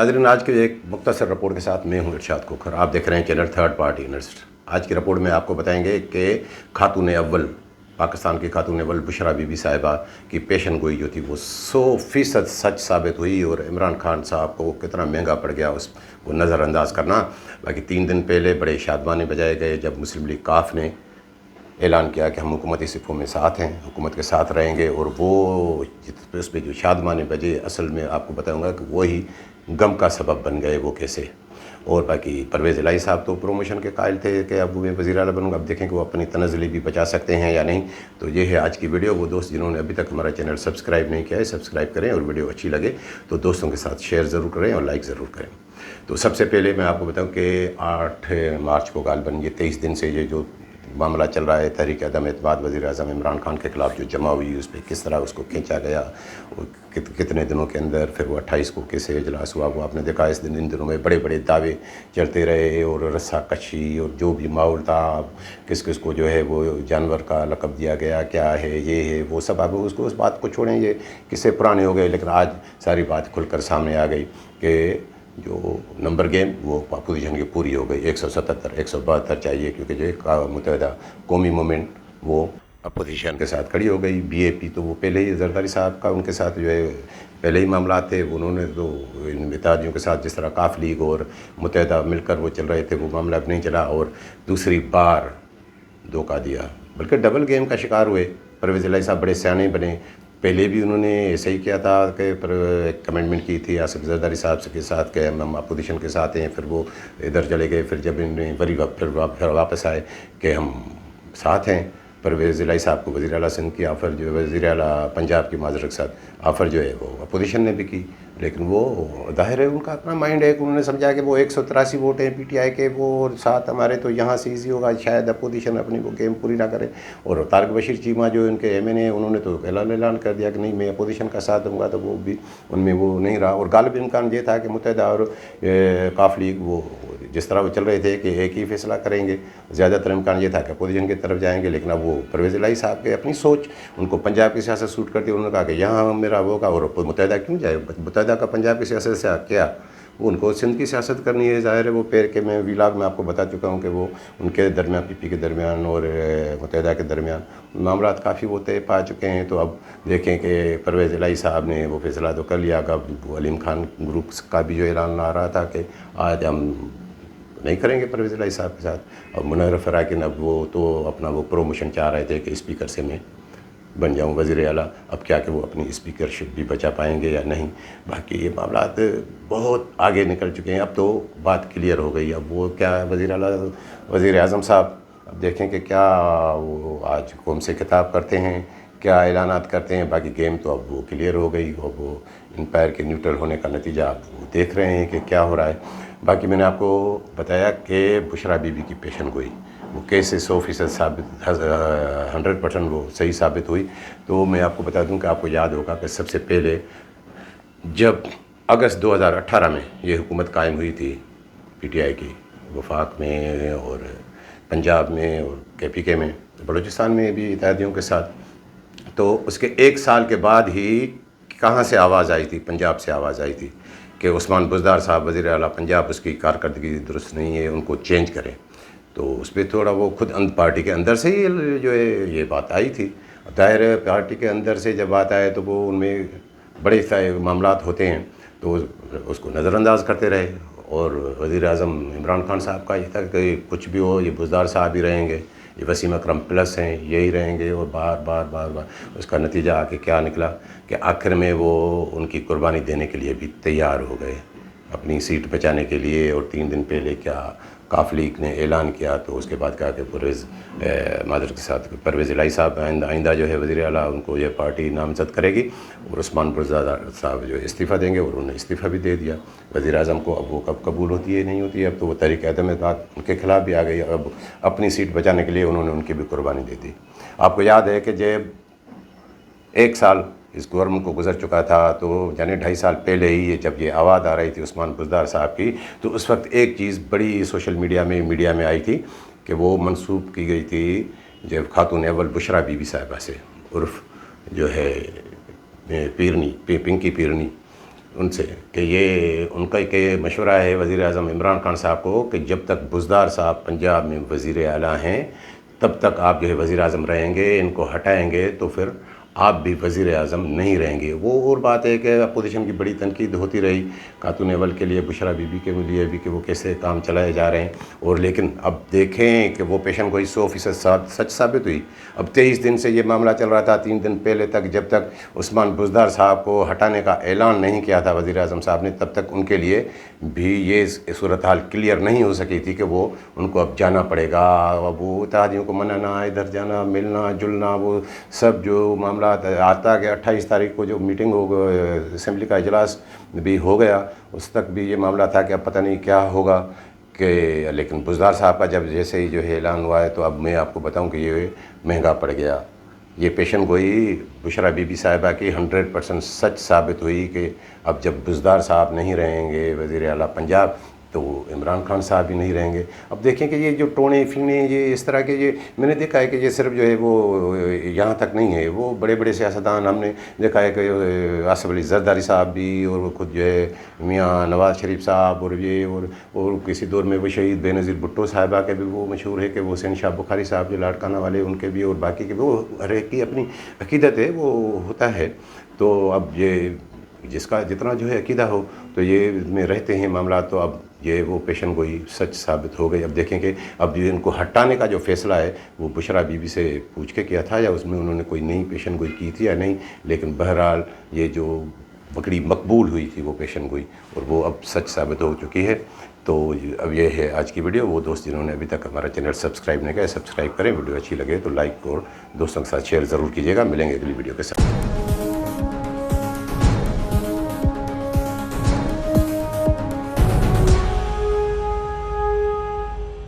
नाज़रीन, आज के एक मुख्तसर रिपोर्ट के साथ मैं हूं इरशाद खोखर। आप देख रहे हैं चैनल थर्ड पार्टी एनालिस्ट। आज की रिपोर्ट में आपको बताएंगे कि खातून अव्वल, पाकिस्तान की खातून अव्वल बुशरा बीबी साहिबा की पेशन गोई जो थी वो 100% सच साबित हुई और इमरान खान साहब को कितना महंगा पड़ गया उसको नज़रअंदाज करना। बाकी 3 दिन पहले बड़े शादमाने बजाए गए जब मुस्लिम लीग काफ ने ऐलान किया कि हम हुकूमती सिफ़ों में साथ हैं, हुकूमत के साथ रहेंगे, और वो उस पर जो शादमाने बजे असल में आपको बताऊंगा कि वही गम का सबब बन गए। वो कैसे। और बाकी परवेज़ इलाही साहब तो प्रोमोशन के कायल थे कि अब मैं वज़ीर आला बनूंगा। अब देखें कि वो अपनी तनज़ली भी बचा सकते हैं या नहीं। तो ये है आज की वीडियो। वो दोस्त जिन्होंने अभी तक हमारा चैनल सब्सक्राइब नहीं किया है, सब्सक्राइब करें, और वीडियो अच्छी लगे तो दोस्तों के साथ शेयर ज़रूर करें और लाइक ज़रूर करें। तो सबसे पहले मैं आपको बताऊँ कि 8 मार्च को गालबन ये 23 दिन से ये जो मामला चल रहा है तहरीक अदम एतमाद वज़ीर-ए-आज़म इमरान खान के ख़िलाफ़ जो जमा हुई उस पर किस तरह उसको खींचा गया और कितने दिनों के अंदर, फिर वो 28 को कैसे इजलास हुआ वो आपने देखा। इन दिनों में बड़े बड़े दावे चलते रहे और रस्सा कशी और जो भी माहौल था, किस किस को जो है वो जानवर का लक़ब दिया गया, क्या है ये है वो सब। आप उसको उस बात को छोड़ें, ये किस्से पुराने हो गए। लेकिन आज सारी बात खुलकर सामने आ गई कि जो नंबर गेम वो अपोजिशन की पूरी हो गई। 177 172 चाहिए, क्योंकि जो एक मुत्तहिदा कौमी मूवमेंट वो अपोजिशन के साथ खड़ी हो गई। BAP तो वो पहले ही जरदारी साहब का उनके साथ जो है पहले ही मामला थे। उन्होंने तो इन इत्तेहादियों के साथ जिस तरह काफ लीग और मुत्तहिदा मिलकर वो चल रहे थे, वो मामला अब नहीं चला और दूसरी बार धोखा दिया, बल्कि डबल गेम का शिकार हुए। परवेज़ इलाही साहब बड़े सियाने बने। पहले भी उन्होंने ऐसे ही किया था कि एक कमेंटमेंट की थी आसिफ जरदारी साहब के साथ कि हम अपोजिशन के साथ हैं, फिर वो इधर चले गए। फिर जब इन्हें फिर वापस आए कि हम साथ हैं, परवेज़ इलाही साहब को वज़ीर आला सिंध की ऑफ़र जो है, वज़ीर आला पंजाब की माजरत के साथ ऑफ़र जो है वो अपोजिशन ने भी की। लेकिन वो ज़ाहिर है उनका अपना माइंड है कि उन्होंने समझा कि वो 183 वोट हैं PTI के, वो साथ हमारे, तो यहाँ से ईजी होगा, शायद अपोजिशन अपनी वो गेम पूरी ना करे। और तारिक बशीर चीमा जो उनके MNA, उन्होंने तो ऐलान कर दिया कि नहीं मैं अपोजिशन का साथ दूँगा, तो वो भी उनमें वो नहीं रहा। और गालिब इम्कान ये था कि मुत्तहिदा और काफ लीग वो जिस तरह वो चल रहे थे कि एक ही फैसला करेंगे, ज़्यादातर इम्कान ये था कि अपोजिशन की तरफ जाएंगे। लेकिन अब वो परवेज़ इलाही साहब के अपनी सोच, उनको पंजाब की सियासत सूट करती है। उन्होंने कहा कि यहाँ मेरा वो का, और मुत्तहिदा क्यों जाए, मुत्तहिदा का पंजाब की सियासत से क्या, वो उनको सिंध की सियासत करनी है। ज़ाहिर है वो पैर के, मैं व्लॉग में आपको बता चुका हूँ कि वो उनके दरमियान PP के दरमियान और मुत्तहिदा के दरमियान मामला काफ़ी वो तय पा चुके हैं। तो अब देखें कि परवेज़ इलाही साहब ने वो फैसला तो कर लिया। अब अलीम खान ग्रुप का भी जो ऐलान आ रहा था कि आज हम नहीं करेंगे परवेज़ इलाही साहब के साथ। और मुनव्वर फ़राकिन अब वो तो अपना वो प्रोमोशन चाह रहे थे कि स्पीकर से मैं बन जाऊं वज़ीर आला। अब क्या कि वो अपनी स्पीकरशिप भी बचा पाएंगे या नहीं। बाकी ये मामला बहुत आगे निकल चुके हैं। अब तो बात क्लियर हो गई। अब वो क्या वज़ीर आला, वज़ीर आज़म साहब अब देखें कि क्या वो आज कौम से खिताब करते हैं, क्या ऐलानात करते हैं। बाकी गेम तो अब वो क्लियर हो गई। और वो एम्पायर के न्यूट्रल होने का नतीजा आप देख रहे हैं कि क्या हो रहा है। बाकी मैंने आपको बताया कि बुशरा बीबी की पेशन गोई वो कैसे 100% साबित 100% वो सही साबित हुई। तो मैं आपको बता दूं कि आपको याद होगा कि सबसे पहले जब अगस्त 2018 में ये हुकूमत कायम हुई थी PTI की, वफाक में और पंजाब में और KPK में, बलूचिस्तान में भी इत्तेहादियों के साथ, तो उसके 1 साल के बाद ही कहाँ से आवाज़ आई थी, पंजाब से आवाज़ आई थी कि उस्मान बुज़दार साहब वज़ीर आला पंजाब, उसकी कारकर्दगी दुरुस्त नहीं है, उनको चेंज करें। तो उस पर थोड़ा वो खुद पार्टी के अंदर से ही जो है ये बात आई थी। ज़ाहिर है पार्टी के अंदर से जब बात आए तो वो उनमें बड़े सारे मामलात होते हैं, तो उसको नज़रअंदाज करते रहे। और वज़ीर आज़म इमरान खान साहब का ये था कि कुछ भी हो ये बुज़दार साहब ही रहेंगे, ये वसीम अकरम प्लस हैं, यही रहेंगे। और बार बार उसका नतीजा आके क्या निकला कि आखिर में वो उनकी कुर्बानी देने के लिए भी तैयार हो गए अपनी सीट बचाने के लिए। और 3 दिन पहले क्या काफ लीग ने ऐलान किया, तो उसके बाद कहा कि परवेज़ माजर के साथ परवेज़ इलाही साहब आइंदा जो है वज़ीर आला उनको ये पार्टी नामज़द करेगी और उस्मान बुज़दार साहब जो इस्तीफ़ा देंगे। और उन्होंने इस्तीफ़ा भी दे दिया वज़ीर आज़म को। अब वो कब कबूल होती है नहीं होती है। अब तो वो तहरीक अदम एतमाद उनके ख़िलाफ़ भी आ गई। अब अपनी सीट बचाने के लिए उन्होंने उनकी भी कुर्बानी दे दी। आपको याद है कि जब 1 साल इस गवर्नमेंट को गुजर चुका था, तो यानी 2.5 साल पहले ही ये जब ये आवाज़ आ रही थी उस्मान बुज़दार साहब की, तो उस वक्त एक चीज़ बड़ी सोशल मीडिया में आई थी कि वो मंसूब की गई थी जब खातून अव्वल बुशरा बीबी साहिबा से, उर्फ़ जो है पिंकी पीरनी, उनसे कि ये उनका कि मशवरा है वज़ीर आज़म इमरान खान साहब को कि जब तक बुज़दार साहब पंजाब में वज़ीर आला हैं तब तक आप जो है वज़ीर आज़म रहेंगे, इनको हटाएंगे तो फिर आप भी वज़ीर आज़म नहीं रहेंगे। वो और बात है कि अपोजिशन की बड़ी तनकीद होती रही खातून अव्वल के लिए, बुशरा बीबी के लिए भी कि वो कैसे काम चलाए जा रहे हैं, और लेकिन अब देखें कि वो पेशन गोई 100% सच साबित हुई। अब 23 दिन से ये मामला चल रहा था, 3 दिन पहले तक जब तक उस्मान बुज़दार साहब को हटाने का ऐलान नहीं किया था वज़ीर आज़म साहब ने, तब तक उनके लिए भी ये सूरत हाल क्लियर नहीं हो सकी थी कि वो उनको अब जाना पड़ेगा। अब वो इत्तेहादियों को मनाना, इधर जाना, मिलना जुलना, वो सब जो मामला आता कि 28 तारीख को जो मीटिंग हो असेंबली का इजलास भी हो गया, उस तक भी ये मामला था कि अब पता नहीं क्या होगा कि, लेकिन बुज़दार साहब का जब जैसे ही जो है ऐलान हुआ है तो अब मैं आपको बताऊं कि ये महंगा पड़ गया। ये पेशन गोई बुशरा बीबी साहिबा की 100% सच साबित हुई कि अब जब बुज़दार साहब नहीं रहेंगे वज़ीर आला पंजाब तो इमरान खान साहब भी नहीं रहेंगे। अब देखें कि ये जो टोने फीने ये इस तरह के, ये मैंने देखा है कि ये सिर्फ जो है वो यहाँ तक नहीं है, वो बड़े बड़े सियासतदान हमने देखा है कि आसिफ अली जरदारी साहब भी, और वो खुद जो है मियाँ नवाज़ शरीफ साहब, और ये और किसी दौर में वो शहीद बेनज़ीर भुट्टो साहिबा के भी वो मशहूर है कि वो हुसैन शाह बुखारी साहब जो लाड़काना वाले, उनके भी, और बाकी के भी, वो हर एक की अपनी अकीदत है, वो होता है। तो अब ये जिसका जितना जो है अकीदा हो तो ये में रहते हैं मामला, तो अब ये वो पेशन गोई सच साबित हो गई। अब देखें कि अब ये इनको हटाने का जो फ़ैसला है वो बुशरा बीबी से पूछ के किया था या उसमें उन्होंने कोई नई पेशन गोई की थी या नहीं, लेकिन बहरहाल ये जो बकरी मकबूल हुई थी वो पेशन गोई, और वो अब सच साबित हो चुकी है। तो अब ये है आज की वीडियो। वो दोस्त जिन्होंने अभी तक हमारा चैनल सब्सक्राइब नहीं किया, सब्सक्राइब करें। वीडियो अच्छी लगे तो लाइक और दोस्तों के साथ शेयर ज़रूर कीजिएगा। मिलेंगे अगली वीडियो के साथ।